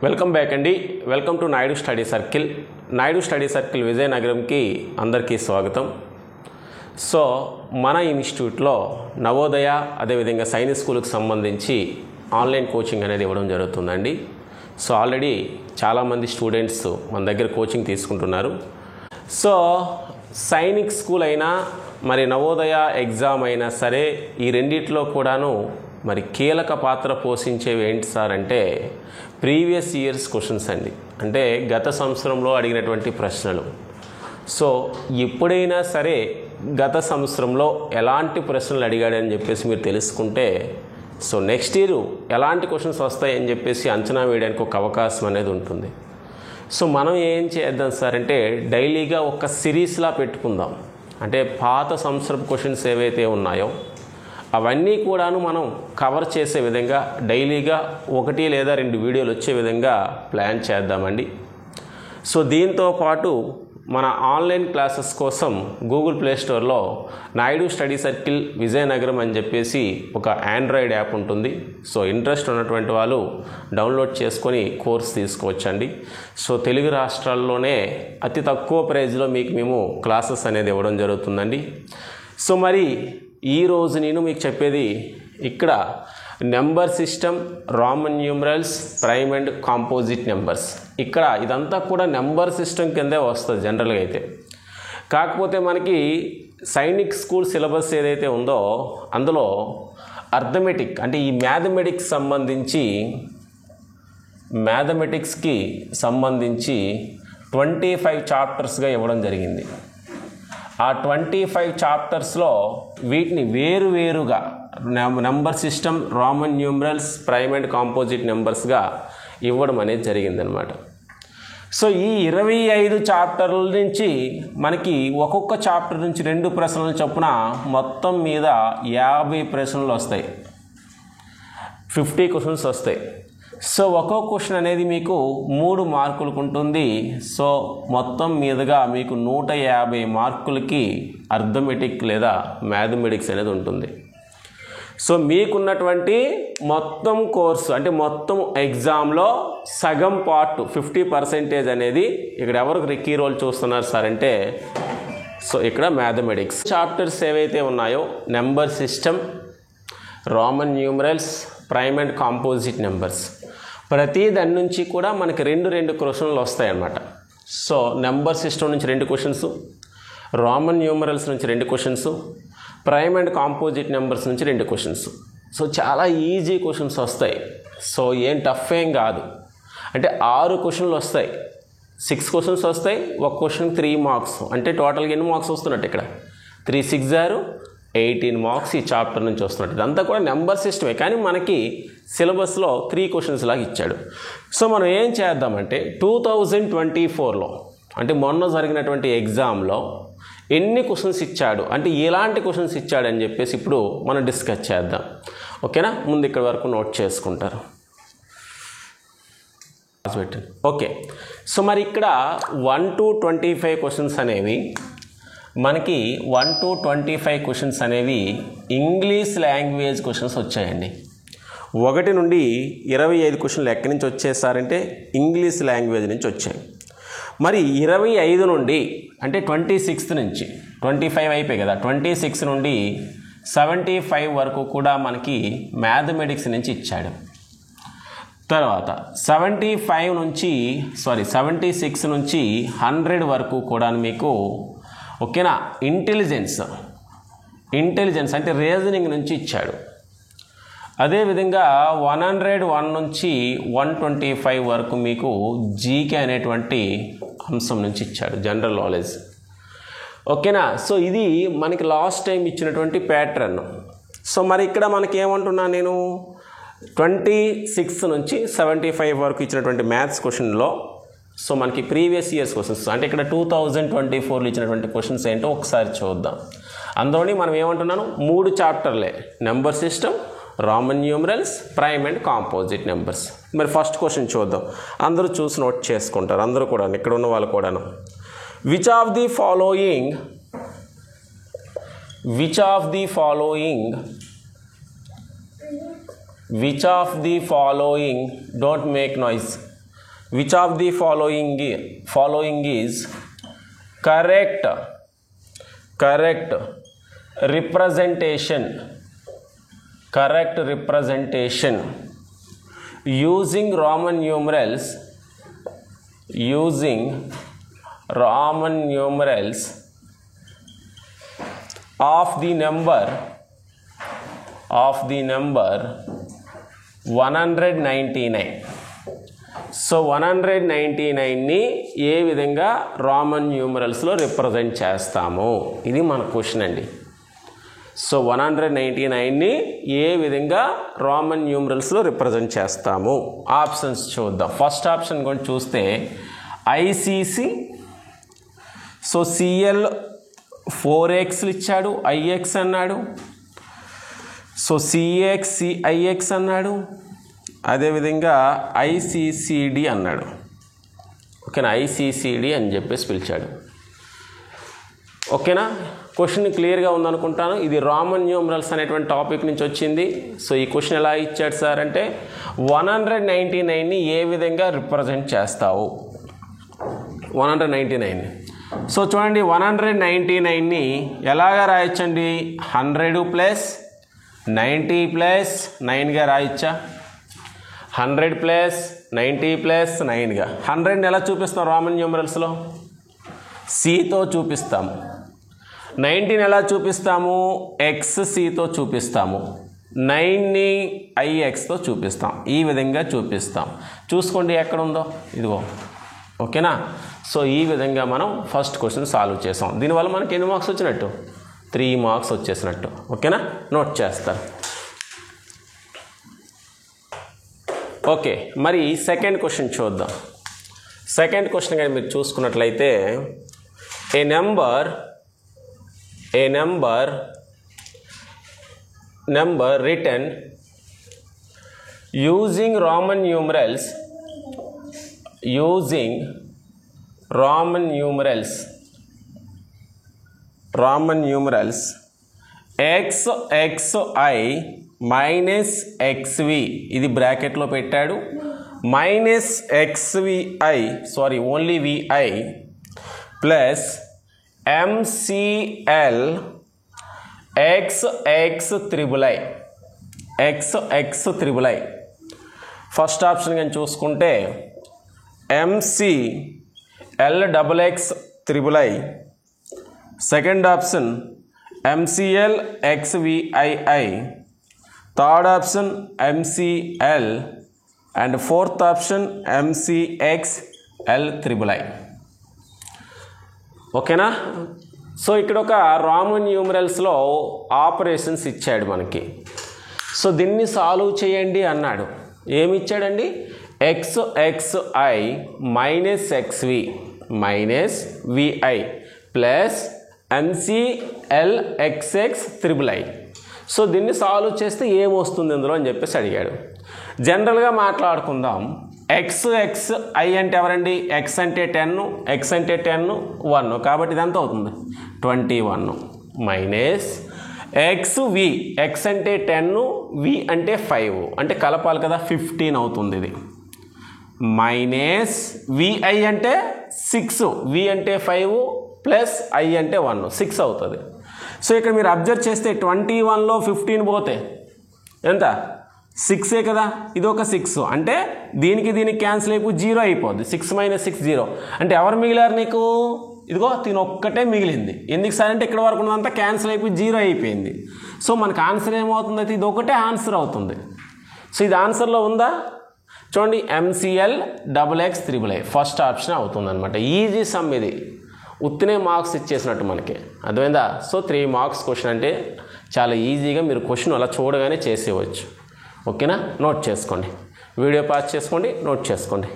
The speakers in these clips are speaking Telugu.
వెల్కమ్ బ్యాక్ అండి. Welcome to Naidu study circle. Naidu study circle విజయనగరంకి అందరికీ స్వాగతం. సో మన ఇన్స్టిట్యూట్లో నవోదయ అదేవిధంగా సైనిక్ స్కూల్కి సంబంధించి ఆన్లైన్ కోచింగ్ అనేది ఇవ్వడం జరుగుతుందండి. సో ఆల్రెడీ చాలామంది స్టూడెంట్స్ మన దగ్గర కోచింగ్ తీసుకుంటున్నారు. సో సైనిక్ స్కూల్ అయినా మరి నవోదయ ఎగ్జామ్ అయినా సరే ఈ రెండిట్లో కూడాను మరి కీలక పాత్ర పోషించేవి ఏంటి సార్ అంటే ప్రీవియస్ ఇయర్స్ క్వశ్చన్స్ అండి. అంటే గత సంవత్సరంలో అడిగినటువంటి ప్రశ్నలు. సో ఎప్పుడైనా సరే గత సంవత్సరంలో ఎలాంటి ప్రశ్నలు అడిగాడని చెప్పేసి మీరు తెలుసుకుంటే సో నెక్స్ట్ ఇయర్ ఎలాంటి క్వశ్చన్స్ వస్తాయని చెప్పేసి అంచనా వేయడానికి ఒక అవకాశం అనేది ఉంటుంది. సో మనం ఏం చేద్దాం సార్ అంటే డైలీగా ఒక సిరీస్లా పెట్టుకుందాం. అంటే పాత సంవత్సరపు క్వశ్చన్స్ ఏవైతే ఉన్నాయో అవన్నీ కూడాను మనం కవర్ చేసే విధంగా డైలీగా 1 లేదా 2 వీడియోలు వచ్చే విధంగా ప్లాన్ చేద్దామండి. సో దీంతో పాటు మన ఆన్లైన్ క్లాసెస్ కోసం గూగుల్ ప్లే స్టోర్లో నాయుడు స్టడీ సర్కిల్ విజయనగరం అని చెప్పేసి ఒక ఆండ్రాయిడ్ యాప్ ఉంటుంది. సో ఇంట్రెస్ట్ ఉన్నటువంటి వాళ్ళు డౌన్లోడ్ చేసుకొని కోర్స్ తీసుకోవచ్చండి. సో తెలుగు రాష్ట్రాల్లోనే అతి తక్కువ ప్రైజ్లో మీకు మేము క్లాసెస్ అనేది ఇవ్వడం జరుగుతుందండి. సో మరి ఈరోజు నేను మీకు చెప్పేది ఇక్కడ number system, Roman numerals, prime and composite numbers. ఇక్కడ ఇదంతా కూడా నెంబర్ సిస్టమ్ కిందే వస్తుంది జనరల్గా అయితే. కాకపోతే మనకి సైనిక్ స్కూల్ సిలబస్ ఏదైతే ఉందో అందులో అర్థమెటిక్ అంటే ఈ మ్యాథమెటిక్స్కి సంబంధించి 25 చాప్టర్స్గా ఇవ్వడం జరిగింది. ఆ 25 చాప్టర్స్లో వీటిని వేరువేరుగా number system, Roman numerals, prime and composite నెంబర్స్గా ఇవ్వడం అనేది జరిగిందనమాట. సో ఈ 25 చాప్టర్ల నుంచి మనకి ఒక్కొక్క చాప్టర్ నుంచి 2 ప్రశ్నలు చొప్పున మొత్తం మీద 50 ప్రశ్నలు వస్తాయి. 50 క్వశ్చన్స్ వస్తాయి. సో ఒక్కొక్క క్వశ్చన్ అనేది మీకు 3 మార్కులకు ఉంటుంది. సో మొత్తం మీదుగా మీకు 150 మార్కులకి అర్థమెటిక్ లేదా మ్యాథమెటిక్స్ అనేది ఉంటుంది. సో మీకున్నటువంటి మొత్తం కోర్సు అంటే మొత్తం ఎగ్జామ్లో సగం పార్ట్ 50% అనేది ఇక్కడ ఎవరికి కీ రోల్ చూస్తున్నారు సార్ అంటే సో ఇక్కడ మ్యాథమెటిక్స్ చాప్టర్స్ ఏవైతే ఉన్నాయో number system, Roman numerals, prime and composite numbers, ప్రతి దాని నుంచి కూడా మనకి 2 క్వశ్చన్లు వస్తాయి అన్నమాట. సో నెంబర్ సిస్టమ్ నుంచి 2 క్వశ్చన్స్, రామన్ న్యూమరల్స్ నుంచి 2 questions, prime and composite numbers నుంచి 2 క్వశ్చన్స్. సో చాలా ఈజీ క్వశ్చన్స్ వస్తాయి. సో ఏం టఫ్ ఏం కాదు. అంటే 6 క్వశ్చన్లు వస్తాయి, 6 క్వశ్చన్స్ వస్తాయి. ఒక క్వశ్చన్ 3 మార్క్స్. అంటే టోటల్గా ఎన్ని మార్క్స్ వస్తున్నట్టు ఇక్కడ 3 6 18 మార్క్స్ ఈ చాప్టర్ నుంచి వస్తున్నట్టు. ఇదంతా కూడా నెంబర్ సిస్టమే, కానీ మనకి సిలబస్లో 3 క్వశ్చన్స్ లాగా ఇచ్చాడు. సో మనం ఏం చేద్దామంటే 2024లో అంటే మొన్న జరిగినటువంటి ఎగ్జామ్లో ఎన్ని క్వశ్చన్స్ ఇచ్చాడు అంటే ఎలాంటి క్వశ్చన్స్ ఇచ్చాడని చెప్పేసి ఇప్పుడు మనం డిస్కస్ చేద్దాం. ఓకేనా? ముందు ఇక్కడ వరకు నోట్ చేసుకుంటారు. ఓకే. సో మరి ఇక్కడ 1 to 25 క్వశ్చన్స్ అనేవి మనకి 1 to 25 క్వశ్చన్స్ అనేవి ఇంగ్లీష్ లాంగ్వేజ్ క్వశ్చన్స్ వచ్చాయండి. 1 నుండి 25 క్వశ్చన్లు ఎక్కడి నుంచి వచ్చేసారంటే ఇంగ్లీష్ లాంగ్వేజ్ నుంచి వచ్చాయి. మరి 25 నుండి అంటే 26 నుంచి 25 అయిపోయి కదా, 26 నుండి 75 వరకు కూడా మనకి మ్యాథమెటిక్స్ నుంచి ఇచ్చాడు. తర్వాత 76 నుంచి 100 వరకు కూడా మీకు ఓకేనా ఇంటెలిజెన్స్ అంటే రీజనింగ్ నుంచి ఇచ్చాడు. అదేవిధంగా 101 నుంచి 125 వరకు మీకు జీకే అనేటువంటి అంశం నుంచి ఇచ్చాడు, జనరల్ నాలెడ్జ్. ఓకేనా? సో ఇది మనకి లాస్ట్ టైం ఇచ్చినటువంటి ప్యాటర్న్. సో మరి ఇక్కడ మనకి ఏమంటున్నా నేను 26 నుంచి 75 వరకు ఇచ్చినటువంటి మ్యాథ్స్ క్వశ్చన్లో సో మనకి ప్రీవియస్ ఇయర్స్ క్వశ్చన్స్ అంటే ఇక్కడ 2024లో ఇచ్చినటువంటి క్వశ్చన్స్ ఏంటో ఒకసారి చూద్దాం. అందులోని మనం ఏమంటున్నాను 3 చాప్టర్లే, number system, Roman numerals, prime and composite numbers. మరి ఫస్ట్ క్వశ్చన్ చూద్దాం. అందరూ చూసి నోట్ చేసుకుంటారు, అందరూ కూడా ఇక్కడ ఉన్న వాళ్ళు కూడాను. Which of the following don't make noise. Which of the following is correct representation using Roman numerals of the number 199. So 199ని ఏ విధంగా రామన్ న్యూమరల్స్లో రిప్రజెంట్ చేస్తాము, ఇది మన క్వశ్చన్ అండి. సో 199ని ఏ విధంగా రామన్ న్యూమరల్స్లో రిప్రజెంట్ చేస్తాము? ఆప్షన్స్ చూద్దాం. ఫస్ట్ ఆప్షన్ కూడా చూస్తే ఐసిసి, సో సిఎల్ 4x ఇచ్చాడు, ఐఎక్స్ అన్నాడు. సో సిఎక్స్ సిఐఎక్స్ అన్నాడు. అదేవిధంగా ఐసిసిడి అన్నాడు. ఓకేనా, ఐసిసిడి అని చెప్పేసి పిలిచాడు. ఓకేనా, క్వశ్చన్ క్లియర్గా ఉందనుకుంటాను. ఇది రామన్ న్యూమరల్స్ అనేటువంటి టాపిక్ నుంచి వచ్చింది. సో ఈ క్వశ్చన్ ఎలా ఇచ్చాడు సార్ అంటే 199ని ఏ విధంగా రిప్రజెంట్ చేస్తావు 199ని. సో చూడండి 199ని ఎలాగా రాయొచ్చండి, 100 ప్లస్ 90 ప్లస్ 9గా రాయొచ్చా? 100 ప్లస్ 90 ప్లస్ 9గా. 100ని ఎలా చూపిస్తాం రామన్ న్యూమరల్స్లో? సితో చూపిస్తాము. 90ని ఎలా చూపిస్తాము? ఎక్స్సితో చూపిస్తాము. 9ని ఐఎక్స్తో చూపిస్తాం. ఈ విధంగా చూపిస్తాం. చూసుకోండి ఎక్కడ ఉందో, ఇదిగో. ఓకేనా, సో ఈ విధంగా మనం ఫస్ట్ క్వశ్చన్ సాల్వ్ చేసాం. దీనివల్ల మనకి ఎన్ని మార్క్స్ వచ్చినట్టు? 3 మార్క్స్ వచ్చేసినట్టు. ఓకేనా, నోట్ చేస్తారు. ఓకే, మరి సెకండ్ క్వశ్చన్ చూద్దాం. సెకండ్ క్వశ్చన్ కానీ మీరు చూసుకున్నట్లయితే ఏ number written using Roman numerals xxi minus xv, ఇది బ్రాకెట్లో పెట్టాడు, minus xvi, only vi plus MCL XXIII. First option కానీ చూసుకుంటే MCLXXIII, second option MCL XVII, third option MCL and fourth option MCXLIII. ఓకేనా, సో ఇక్కడ ఒక రామన్ న్యూమరల్స్లో ఆపరేషన్స్ ఇచ్చాడు మనకి. సో దీన్ని సాల్వ్ చేయండి అన్నాడు. ఏమి ఇచ్చాడండి? XXI minus XV minus VI plus MCLXXIII. So దీన్ని సాల్వ్ చేస్తే ఏమొస్తుంది ఇందులో అని చెప్పేసి అడిగాడు. జనరల్గా మాట్లాడుకుందాం. XXI అంటే ఎవరండి? X అంటే 10, X అంటే 10, 1, కాబట్టి ఇదంతా అవుతుంది 21 మైనస్ XV, X అంటే 10, V అంటే 5, అంటే కలపాలి కదా 15 అవుతుంది ఇది, మైనస్ VI అంటే 6, V అంటే 5 ప్లస్ I అంటే 1, 6 అవుతుంది. సో ఇక్కడ మీరు అబ్జర్వ్ చేస్తే 21లో 15 పోతే ఎంత? 6ఏ కదా, ఇది ఒక 6, అంటే దీనికి క్యాన్సిల్ అయిపోయి 0 అయిపోద్ది. 6 మైనస్ 6 0, అంటే ఎవరు మిగిలారు నీకు? ఇదిగో తిను ఒక్కటే మిగిలింది. ఎందుకు సార్ అంటే ఇక్కడ వరకు ఉన్నదంతా క్యాన్సిల్ అయిపోయి 0 అయిపోయింది. సో మనకు ఆన్సర్ ఏమవుతుంది అయితే ఇది ఒకటే ఆన్సర్ అవుతుంది. సో ఇది ఆన్సర్లో ఉందా? చూడండి MCLXXIII ఫస్ట్ ఆప్షన్ అవుతుంది అనమాట. ఈజీ సమ్ ఇది, ఉత్తినే మార్క్స్ ఇచ్చేసినట్టు మనకి, అర్థమైందా? సో 3 మార్క్స్ క్వశ్చన్ అంటే చాలా ఈజీగా మీరు క్వశ్చన్ అలా చూడగానే చేసేవచ్చు. ఓకేనా, నోట్ చేసుకోండి, వీడియో పాస్ చేసుకోండి, నోట్ చేసుకోండి.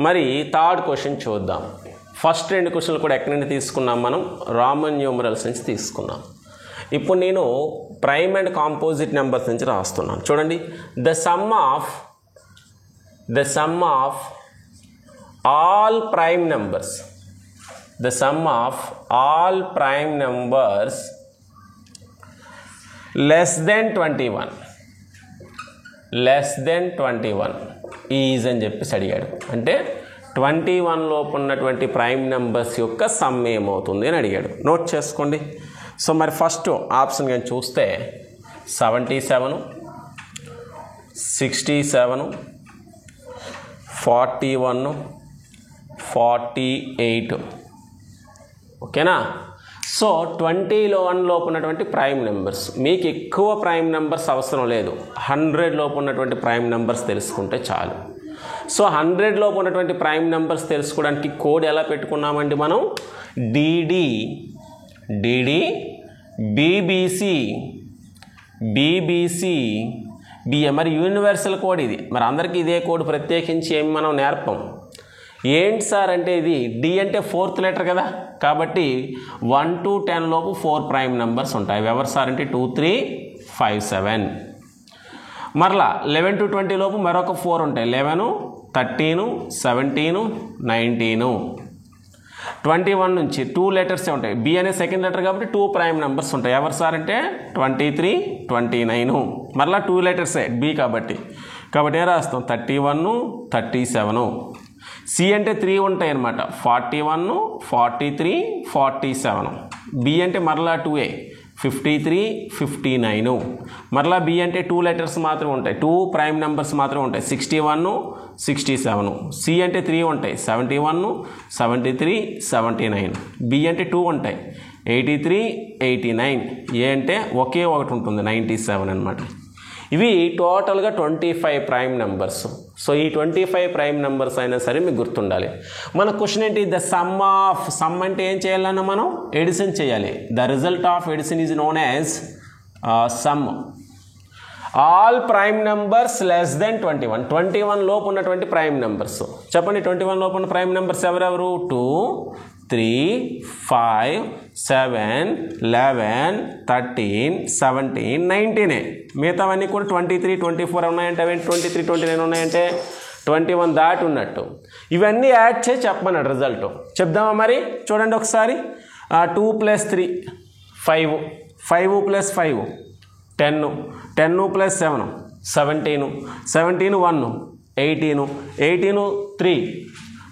మరి థర్డ్ క్వశ్చన్ చూద్దాం. ఫస్ట్ 2 క్వశ్చన్లు కూడా ఎక్కడి నుండి తీసుకున్నాం మనం? రామన్ న్యూమరల్స్ నుంచి తీసుకున్నాం. ఇప్పుడు నేను ప్రైమ్ అండ్ కాంపోజిట్ నెంబర్స్ నుంచి రాస్తున్నాను. చూడండి, the sum of all prime numbers less than 21 less than 21 is అని చెప్పేసి అడిగాడు. అంటే 21 లోపు ఉన్నటువంటి ప్రైమ్ నెంబర్స్ యొక్క సమ్ ఏమవుతుంది అని అడిగాడు. నోట్ చేసుకోండి. సో మరి ఫస్ట్ ఆప్షన్ కానీ చూస్తే 77, 67, 41, 48. ఓకేనా? సో 21 లోపు ఉన్నటువంటి ప్రైమ్ నెంబర్స్, మీకు ఎక్కువ ప్రైమ్ నెంబర్స్ అవసరం లేదు, 100 లోపు ఉన్నటువంటి ప్రైమ్ నెంబర్స్ తెలుసుకుంటే చాలు. సో 100 లోపు ఉన్నటువంటి ప్రైమ్ నెంబర్స్ తెలుసుకోవడానికి కోడ్ ఎలా పెట్టుకున్నామండి మనం? DD BBC BA. మరి యూనివర్సల్ కోడ్ ఇది. మరి అందరికీ ఇదే కోడ్ ప్రత్యేకించి ఏమి మనం నేర్పం. ఏంటి సార్ అంటే ఇది డి అంటే 4th లెటర్ కదా, కాబట్టి 1 to 10 లోపు 4 ప్రైమ్ నెంబర్స్ ఉంటాయి. ఎవరు సార్ అంటే 2, 3, 5, 7. మరలా 11 to 20 లోపు మరొక 4 ఉంటాయి. 11, 13, 17, 19. 21 నుంచి 2 లెటర్సే ఉంటాయి. బి అనే సెకండ్ లెటర్ కాబట్టి 2 ప్రైమ్ నెంబర్స్ ఉంటాయి. ఎవరు సార్ అంటే 23, 29. మరలా 2 లెటర్సే బి కాబట్టి ఏం రాస్తాం? 31, 37. సి అంటే 3 ఉంటాయి అన్నమాట. 41, 43, 47. బి అంటే మరలా 2ఏ 53, 59. మరలా బి అంటే 2 లెటర్స్ మాత్రం ఉంటాయి, 2 ప్రైమ్ నెంబర్స్ మాత్రం ఉంటాయి. 61, 67. సి అంటే 3 ఉంటాయి. 71, 73, 79. బి అంటే 2 ఉంటాయి. 83, 89. ఏ అంటే ఒకే ఒకటి ఉంటుంది, 97 అనమాట. ఇవి టోటల్గా 25 ప్రైమ్ నెంబర్స్. సో ఈ 25 ప్రైమ్ నెంబర్స్ అయినా సరే మీకు గుర్తుండాలి. మన క్వశ్చన్ ఏంటి? ద సమ్ అంటే ఏం చేయాలన్నా మనం ఎడిషన్ చేయాలి. The result of addition is known as some. All prime numbers less than 21 లోపు ఉన్నటువంటి ప్రైమ్ నెంబర్స్ చెప్పండి. 21 లోపు ఉన్న ప్రైమ్ నెంబర్స్ ఎవరెవరు? 2, 3, 5, 7, 11, 13, 17, 19. మిగతావన్నీ కూడా 23, 24 ఉన్నాయంటే అవేంటి? 23, 29 ఉన్నాయంటే 21 దాటి ఉన్నట్టు. ఇవన్నీ యాడ్ చేసి చెప్పమన్నాడు రిజల్ట్. చెప్దామా మరి? చూడండి ఒకసారి. 2 + 3 5, 5 + 5 10, 10 + 7 17, 17 1 18, 18 3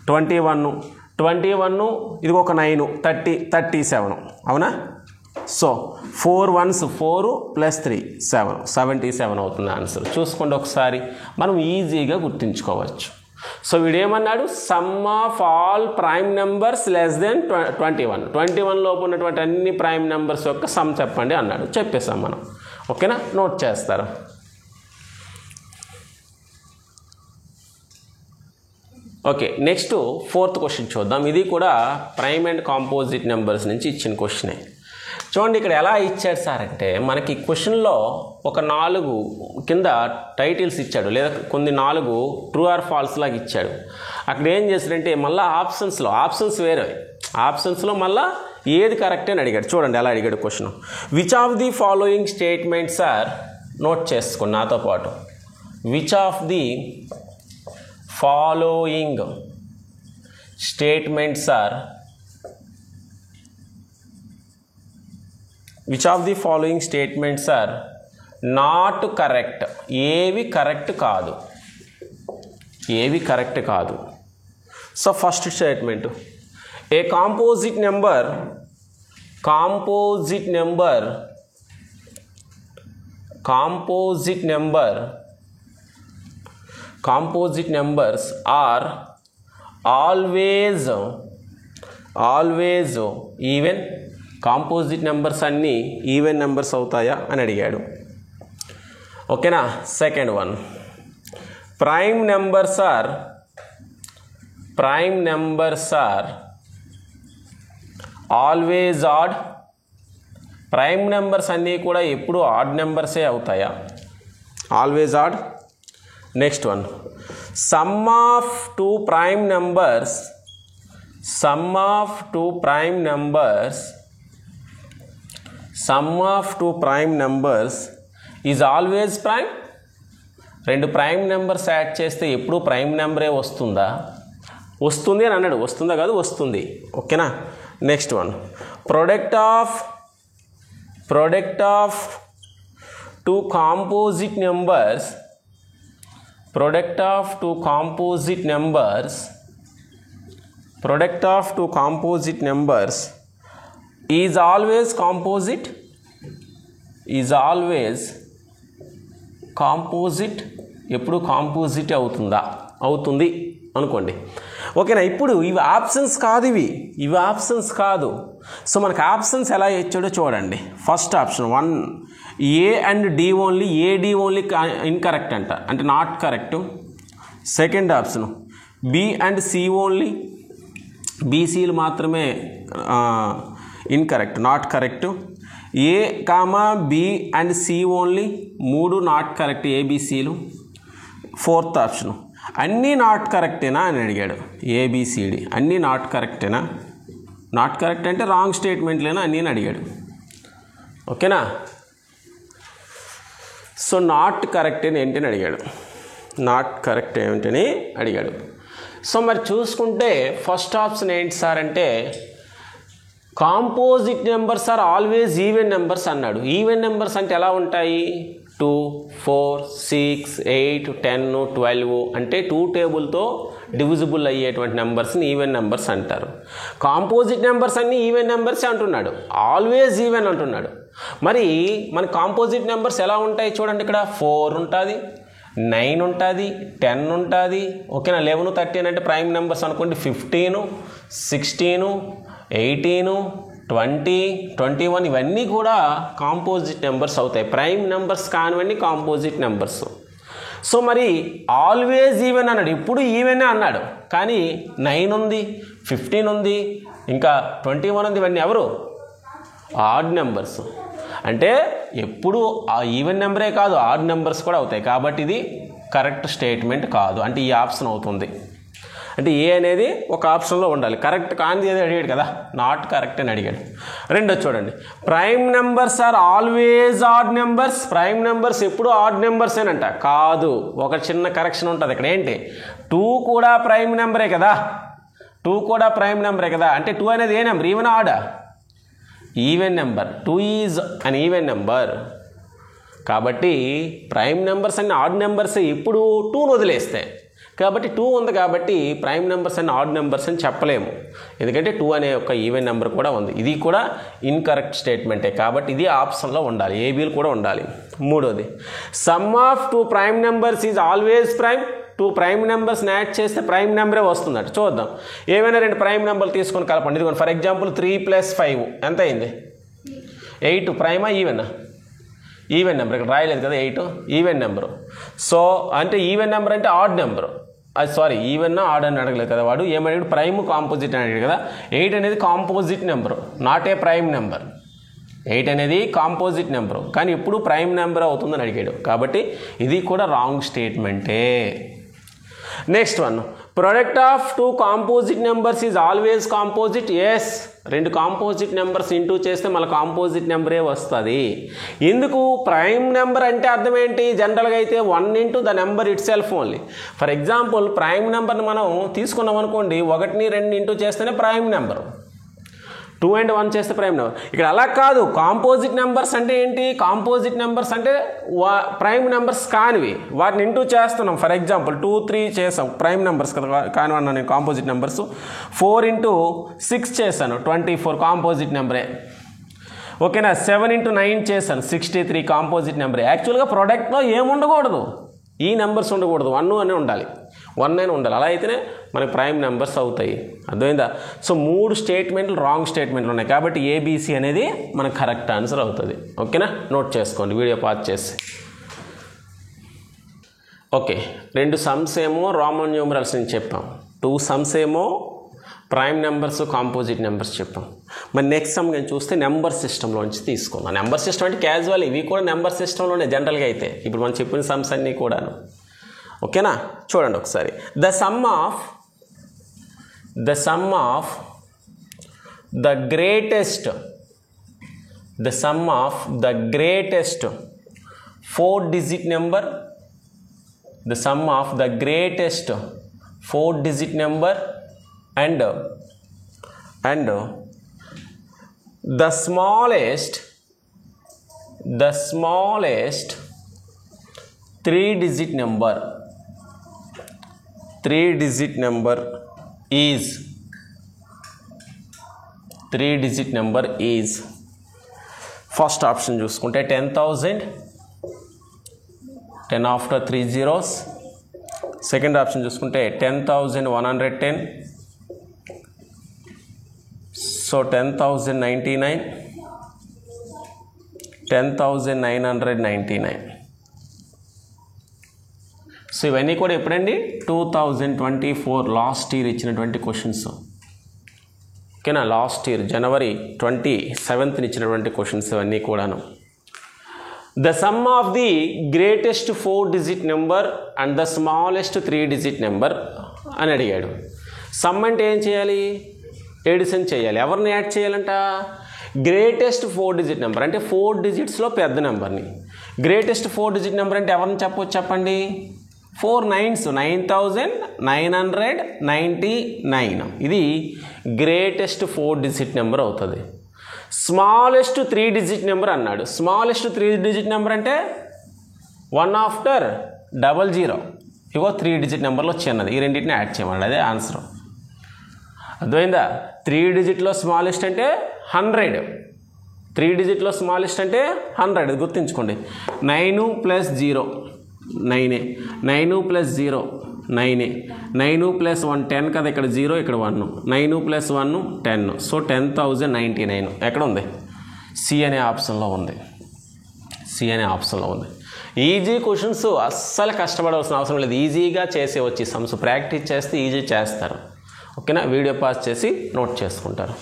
21, 21 ఇది ఒక 9 30 37. అవునా? సో 4 1s 4 + 3 7 77 అవుతుంది ఆన్సర్. చూసుకోండి ఒకసారి, మనం ఈజీగా గుర్తుంచుకోవచ్చు. సో వీడేమన్నాడు? Sum of all prime numbers less than 21 లోపు ఉన్నటువంటి అన్ని ప్రైమ్ నెంబర్స్ యొక్క సమ్ చెప్పండి అన్నాడు. చెప్పేసాం మనం. ఓకేనా? నోట్ చేస్తారు. ఓకే, నెక్స్ట్ 4th క్వశ్చన్ చూద్దాం. ఇది కూడా ప్రైమ్ అండ్ కాంపోజిట్ నెంబర్స్ నుంచి ఇచ్చిన క్వశ్చనే. చూడండి ఇక్కడ ఎలా ఇచ్చాడు సార్ అంటే, మనకి క్వశ్చన్లో ఒక 4 కింద టైటిల్స్ ఇచ్చాడు, లేదా కొన్ని 4 ట్రూ ఆర్ ఫాల్స్ లాగా ఇచ్చాడు. అక్కడ ఏం చేశాడంటే మళ్ళీ ఆప్షన్స్ వేరే, ఆప్షన్స్లో మళ్ళీ ఏది కరెక్ట్ అని అడిగాడు. చూడండి ఎలా అడిగాడు question. Which of the following statements are, note చేసుకోండి నాతో పాటు, which of the following statements are, which of the following statements are not correct. ఏవి కరెక్ట్ కాదు. So first statement, a composite numbers are always even. Composite numbers అన్నీ ఈవెన్ నెంబర్స్ అవుతాయా అని అడిగాడు. ఓకేనా? Second one, prime numbers are always odd. Prime numbers అన్నీ కూడా ఎప్పుడు ఆడ్ నెంబర్సే అవుతాయా? Always odd. Next one, some of two prime numbers is always prime. 2 prime numbers add చేస్తే ఎప్పుడు ప్రైమ్ నెంబరే వస్తుందా? వస్తుంది అని అన్నాడు. వస్తుందా కాదు, వస్తుంది. ఓకేనా? Next one, product of 2 composite numbers product of two composite numbers is always composite, ఎప్పుడు కాంపోజిట్ అవుతుంది అనుకోండి. ఓకేనా. ఇప్పుడు ఇవి ఆప్షన్స్ కాదు. సో మనకు ఆప్షన్స్ ఎలా ఇచ్చాడో చూడండి. First option 1 A and D only, A D only incorrect అంటే not correct. Second option B and C only, బీసీలు మాత్రమే incorrect, not correct. A comma B and C only, 3 not correct ఏబిసిలు. ఫోర్త్ ఆప్షన్ అన్నీ నాట్ కరెక్టేనా అని అడిగాడు. ఏబిసిడి అన్నీ నాట్ కరెక్టేనా, నాట్ కరెక్ట్ అంటే రాంగ్ స్టేట్మెంట్లేనా అన్నీ అని అడిగాడు. ఓకేనా. సో నాట్ కరెక్ట్ ఏంటని అడిగాడు, నాట్ కరెక్ట్ ఏమిటని అడిగాడు. సో మరి చూసుకుంటే ఫస్ట్ ఆప్షన్ ఏంటి సార్ అంటే composite numbers are always even numbers అన్నాడు. ఈవెన్ నెంబర్స్ అంటే ఎలా ఉంటాయి, 2, 4, 6, 8, 10, 12 అంటే 2 టేబుల్తో డివిజిబుల్ అయ్యేటువంటి నెంబర్స్ని ఈవెన్ నెంబర్స్ అంటారు. కాంపోజిట్ నెంబర్స్ అన్నీ ఈవెన్ నెంబర్స్ అంటున్నాడు, ఆల్వేస్ ఈవెన్ అంటున్నాడు. మరి మన కాంపోజిట్ నెంబర్స్ ఎలా ఉంటాయి చూడండి. ఇక్కడ 4 ఉంటుంది, 9 ఉంటుంది, 10 ఉంటుంది. ఓకేనా. 11, 13 అంటే ప్రైమ్ నెంబర్స్ అనుకోండి. 15, 16, 18, 20, 21 ఇవన్నీ కూడా కాంపోజిట్ నెంబర్స్ అవుతాయి. ప్రైమ్ నెంబర్స్ కానివన్నీ కాంపోజిట్ నెంబర్స్. సో మరి ఆల్వేస్ ఈవెన్ అన్నాడు, ఇప్పుడు ఈవెన్ అన్నాడు. కానీ 9 ఉంది, 15 ఉంది, ఇంకా 21 ఉంది. ఇవన్నీ ఎవరు ఆడ్ నెంబర్స్. అంటే ఎప్పుడు ఆ ఈవెన్ నెంబరే కాదు, ఆడ్ నెంబర్స్ కూడా అవుతాయి. కాబట్టి ఇది కరెక్ట్ స్టేట్మెంట్ కాదు. అంటే ఈ ఆప్షన్ అవుతుంది. అంటే ఏ అనేది ఒక ఆప్షన్లో ఉండాలి. కరెక్ట్ కానిది ఏదో అడిగాడు కదా, నాట్ కరెక్ట్ అని అడిగాడు. రెండోది చూడండి, prime numbers are always odd numbers. Prime numbers ఎప్పుడు ఆడ్ నెంబర్స్ ఏనంట కాదు. ఒక చిన్న కరెక్షన్ ఉంటుంది ఇక్కడ. ఏంటి, 2 కూడా ప్రైమ్ నెంబరే కదా, 2 కూడా ప్రైమ్ నెంబరే కదా. అంటే 2 అనేది ఏ నెంబర్, ఈవెన్ ఆడా, even number. 2 is an even number. కాబట్టి ప్రైమ్ నెంబర్స్ అన్ని ఆడ్ నెంబర్స్ ఎప్పుడు 2ను వదిలేస్తే. కాబట్టి 2 ఉంది కాబట్టి prime numbers and odd numbers అని చెప్పలేము. ఎందుకంటే 2 అనే ఒక ఈవెన్ నెంబర్ కూడా ఉంది. ఇది కూడా ఇన్కరెక్ట్ స్టేట్మెంటే. కాబట్టి ఇది ఆప్షన్లో ఉండాలి, ఏబీలు కూడా ఉండాలి. మూడోది, sum of 2 prime numbers is always prime. 2 prime నెంబర్స్ని యాడ్ చేస్తే ప్రైమ్ నెంబరే వస్తుందట. చూద్దాం. ఏమైనా 2 ప్రైమ్ నెంబర్లు తీసుకొని కలపండి. ఇదిగోండి, ఫర్ ఎగ్జాంపుల్ 3 + 5 ఎంత అయింది, 8. ప్రైమా ఈవెనా? Even number. ఇక్కడ రాయలేదు కదా 8, ఈవెన్ నెంబరు. సో అంటే ఈవెన్ నెంబర్ అంటే ఆడ్ నెంబరు. అది సారీ, ఈవెన్ ఆడ్ అని అడగలేదు కదా వాడు. ఏమడిగాడు, ప్రైమ్ కాంపోజిట్ అని అడిగాడు కదా. 8 అనేది composite number, not a prime number. 8 అనేది కాంపోజిట్ నెంబరు, కానీ ఎప్పుడు ప్రైమ్ నెంబర్ అవుతుందని అడిగాడు. కాబట్టి ఇది కూడా రాంగ్ స్టేట్మెంటే. Next one, product of 2 composite numbers is always composite. Yes, 2 composite numbers into చేస్తే మళ్ళీ కాంపోజిట్ నెంబరే వస్తుంది. ఎందుకు, ప్రైమ్ నెంబర్ అంటే అర్థం ఏంటి, జనరల్గా అయితే 1 into the number it self only. For example prime నెంబర్ని మనం తీసుకున్నాం అనుకోండి, 1ని 2 ఇంటూ చేస్తేనే ప్రైమ్ నెంబర్, 2 and 1 చేస్తే ప్రైమ్ నెంబర్. ఇక్కడ అలా కాదు. కాంపోజిట్ నెంబర్స్ అంటే ఏంటి, కాంపోజిట్ నెంబర్స్ అంటే ప్రైమ్ నెంబర్స్ కానివి, వాటిని ఇంటూ చేస్తున్నాం. ఫర్ ఎగ్జాంపుల్ 2, 3 చేసాం, ప్రైమ్ నెంబర్స్ కదా కానివన్నా నేను కాంపోజిట్ నెంబర్స్. 4 × 6 చేశాను, 24 కాంపోజిట్ నెంబరే. ఓకేనా. 7 × 9 చేశాను, 63 కాంపోజిట్ నెంబరే. యాక్చువల్గా ప్రోడక్ట్లో ఏముండకూడదు, ఈ నెంబర్స్ ఉండకూడదు, 1 అనే ఉండాలి, 1 అయినా ఉండాలి. అలా అయితేనే మనకి ప్రైమ్ నెంబర్స్ అవుతాయి. అర్థమైందా. సో 3 స్టేట్మెంట్లు రాంగ్ స్టేట్మెంట్లు ఉన్నాయి. కాబట్టి ఏబీసీ అనేది మనకు కరెక్ట్ ఆన్సర్ అవుతుంది. ఓకేనా, నోట్ చేసుకోండి వీడియో పాజ్ చేసి. ఓకే, 2 సమ్స్ ఏమో రామన్ న్యూమరల్స్ అని చెప్పాం, 2 సమ్స్ ఏమో ప్రైమ్ నెంబర్స్ కాంపోజిట్ నెంబర్స్ చెప్పాం. మరి నెక్స్ట్ సమ్ నేను చూస్తే నెంబర్ సిస్టంలోంచి తీసుకున్నాం. నెంబర్ సిస్టమ్ అంటే క్యాజువల్, ఇవి కూడా నెంబర్ సిస్టంలోనే జనరల్గా అయితే. ఇప్పుడు మనం చెప్పిన సమ్స్ అన్నీ కూడాను. ఓకేనా, చూడండి ఒకసారి. The sum of the greatest 4-digit number, the sum of the greatest 4-digit number and the smallest 3-digit number. 3-digit number is first option చూసుకుంటే 10,000, 10 after 3 zeros. సెకండ్ ఆప్షన్ చూసుకుంటే 10,110, సో 10,099, 10,999. సో ఇవన్నీ కూడా ఎప్పుడండి 2024 లాస్ట్ ఇయర్ ఇచ్చినటువంటి క్వశ్చన్స్. ఓకేనా, లాస్ట్ ఇయర్ January 27th ఇచ్చినటువంటి క్వశ్చన్స్ ఇవన్నీ కూడాను. The sum of the greatest 4-digit number and the smallest 3-digit number అని అడిగాడు. సమ్ అంటే ఏం చేయాలి? ఎడిషన్ చేయాలి. ఎవరిని యాడ్ చేయాలంట? గ్రేటెస్ట్ 4-digit నెంబర్ అంటే 4 digitsలో పెద్ద నెంబర్ని. గ్రేటెస్ట్ 4-digit నెంబర్ అంటే ఎవరిని చెప్పవచ్చు చెప్పండి? 4 9s, 9,999. ఇది గ్రేటెస్ట్ 4-digit నెంబర్ అవుతుంది. స్మాలెస్ట్ 3-digit నెంబర్ అన్నాడు. స్మాలెస్ట్ 3-digit నెంబర్ అంటే 1 after 00. ఇగో 3-digit నెంబర్లో చిన్నది. ఈ రెండింటిని యాడ్ చేయమండి, అదే ఆన్సర్. అర్థమైందా? 3-digitలో స్మాలెస్ట్ అంటే 100. 3-digitలో స్మాలెస్ట్ అంటే 100. గుర్తుంచుకోండి. 9 + 0 9, 9 + 0 9, 9 + 1 10 కదా, ఇక్కడ 0 ఇక్కడ 1, 9 + 1 10, సో 10,099 ఎక్కడ ఉంది? సి అనే ఆప్షన్లో ఉంది. ఈజీ క్వశ్చన్స్, అస్సలు కష్టపడవలసిన అవసరం లేదు. ఈజీగా చేసేవచ్చు ఈ సమ్స్. ప్రాక్టీస్ చేస్తే ఈజీ చేస్తారు. ఓకేనా, వీడియో పాస్ చేసి నోట్ చేసుకుంటారు.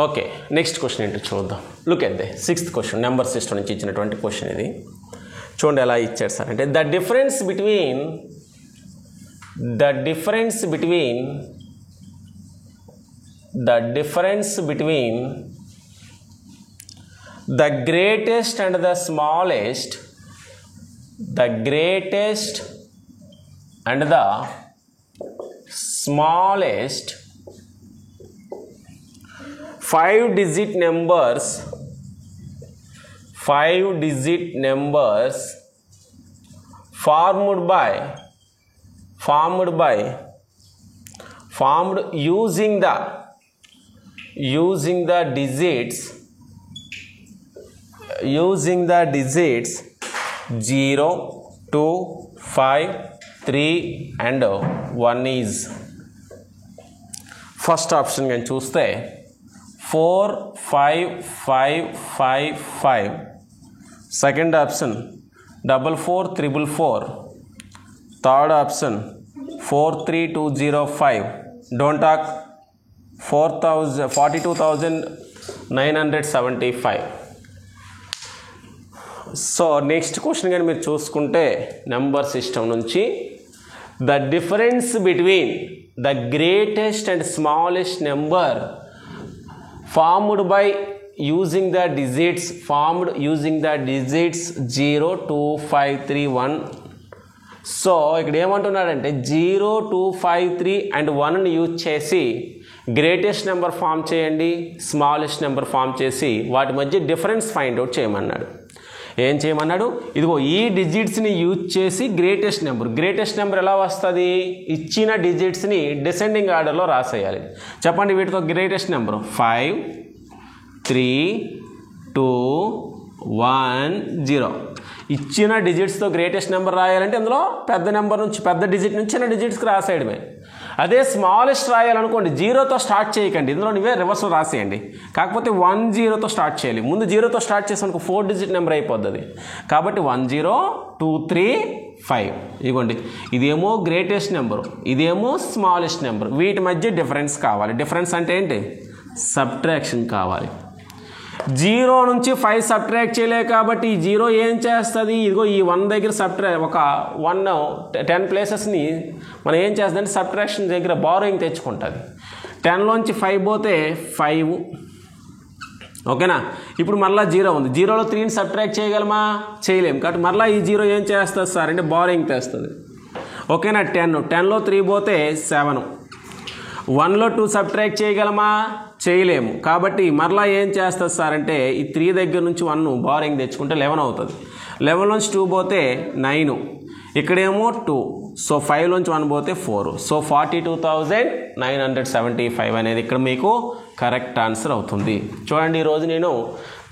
ఓకే, నెక్స్ట్ క్వశ్చన్ ఏంటో చూద్దాం. Look at the 6th question. Number system నుంచి ఇచ్చినటువంటి క్వశ్చన్ ఇది. చూడండి ఎలా ఇచ్చారు సార్ అంటే the difference between the greatest and the smallest 5-digit numbers formed using the digits 0, 2, 5, 3 and 1 is. First option కానీ చూస్తే 4, 5, 5, 5, 5. Second option 4, 4, 4, 4. Third option 4, 3, 2, 0, 5. Don't talk 42,975. So next question కానీ మీరు చూసుకుంటే నెంబర్ సిస్టమ్ నుంచి the difference between the greatest and smallest number formed using the digits 0, 2, 5, 3, 1. So ఇక్కడ ఏమంటున్నాడంటే 0, 2, 5, 3 అండ్ 1ని యూజ్ చేసి గ్రేటెస్ట్ నెంబర్ ఫామ్ చేయండి, స్మాలెస్ట్ నెంబర్ ఫామ్ చేసి వాటి మధ్య డిఫరెన్స్ ఫైండ్ అవుట్ చేయమన్నాడు. ఏం చేయమన్నాడు? ఇదిగో ఈ డిజిట్స్ని యూజ్ చేసి గ్రేటెస్ట్ నెంబర్ ఎలా వస్తుంది? ఇచ్చిన డిజిట్స్ని డిసెండింగ్ ఆర్డర్లో రాసేయాలి. చెప్పండి వీటితో గ్రేటెస్ట్ నెంబర్ 5, 3, 2, 1, 0. ఇచ్చిన డిజిట్స్తో గ్రేటెస్ట్ నెంబర్ రాయాలంటే అందులో పెద్ద నెంబర్ నుంచి పెద్ద డిజిట్ నుంచి చిన్న డిజిట్స్కి రాసేయడమే. అదే స్మాలెస్ట్ రాయాలనుకోండి 0తో స్టార్ట్ చేయకండి, ఇందులో నువ్వే రివర్స్లో రాసేయండి. కాకపోతే 1, 0తో స్టార్ట్ చేయాలి. ముందు 0తో స్టార్ట్ చేసానుకో 4-digit నెంబర్ అయిపోద్ది. కాబట్టి 1, 0, 2, 3, 5. ఇదిగోండి, ఇదేమో గ్రేటెస్ట్ నెంబరు, ఇదేమో స్మాలెస్ట్ నెంబర్. వీటి మధ్య డిఫరెన్స్ కావాలి. డిఫరెన్స్ అంటే ఏంటి? సబ్ట్రాక్షన్ కావాలి. 0 నుంచి 5 సబ్ట్రాక్ట్ చేయలే కాబట్టి ఈ 0 ఏం చేస్తుంది? ఇదిగో ఈ 1 దగ్గర ఒక 1 10 ప్లేసెస్ని మనం ఏం చేస్తుందంటే సబ్ట్రాక్షన్ దగ్గర బారోయింగ్ తెచ్చుకుంటుంది. 10లోంచి 5 పోతే 5. ఓకేనా, ఇప్పుడు మళ్ళీ 0 ఉంది. 0లో 3ని సబ్ట్రాక్ట్ చేయగలమా? చేయలేము. కాబట్టి మళ్ళీ ఈ 0 ఏం చేస్తుంది సార్ అంటే బారోయింగ్ తెస్తుంది. ఓకేనా, 10లో 3 పోతే 7. 1లో 2 సబ్ట్రాక్ట్ చేయగలమా? చేయలేము. కాబట్టి మరలా ఏం చేస్తుంది సార్ అంటే ఈ 3 దగ్గర నుంచి 1 బారింగ్ తెచ్చుకుంటే 11 అవుతుంది. 11 నుంచి 2 పోతే 9. ఇక్కడేమో 2, సో 5లోంచి 1 పోతే 4, సో 42,975 అనేది ఇక్కడ మీకు కరెక్ట్ ఆన్సర్ అవుతుంది. చూడండి, ఈరోజు నేను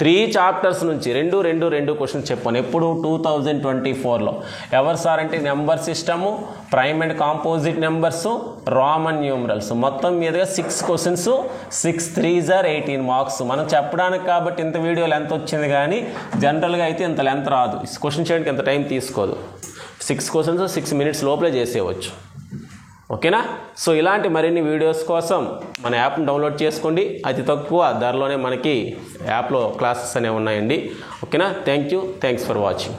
3 చాప్టర్స్ నుంచి 2 క్వశ్చన్స్ చెప్పాను. ఎప్పుడు 2024లో. ఎవరు సార్ అంటే number system, prime and composite numbers, Roman numerals, మొత్తం మీదుగా 6 క్వశ్చన్స్, 6 3s are 18 మార్క్స్. మనం చెప్పడానికి కాబట్టి ఇంత వీడియో లెంత్ వచ్చింది, కానీ జనరల్గా అయితే ఇంత లెంత్ రాదు. క్వశ్చన్ చేయడానికి ఇంత టైం తీసుకోదు. 6 క్వశ్చన్స్ 6 minutes లోపలే చేసేయవచ్చు. ఓకేనా? సో ఇలాంటి మరిన్ని వీడియోస్ కోసం మన యాప్ని డౌన్లోడ్ చేసుకోండి. అతి తక్కువ ధరలోనే మనకి యాప్లో క్లాసెస్ అనేవి ఉన్నాయండి. ఓకేనా? Thanks for watching.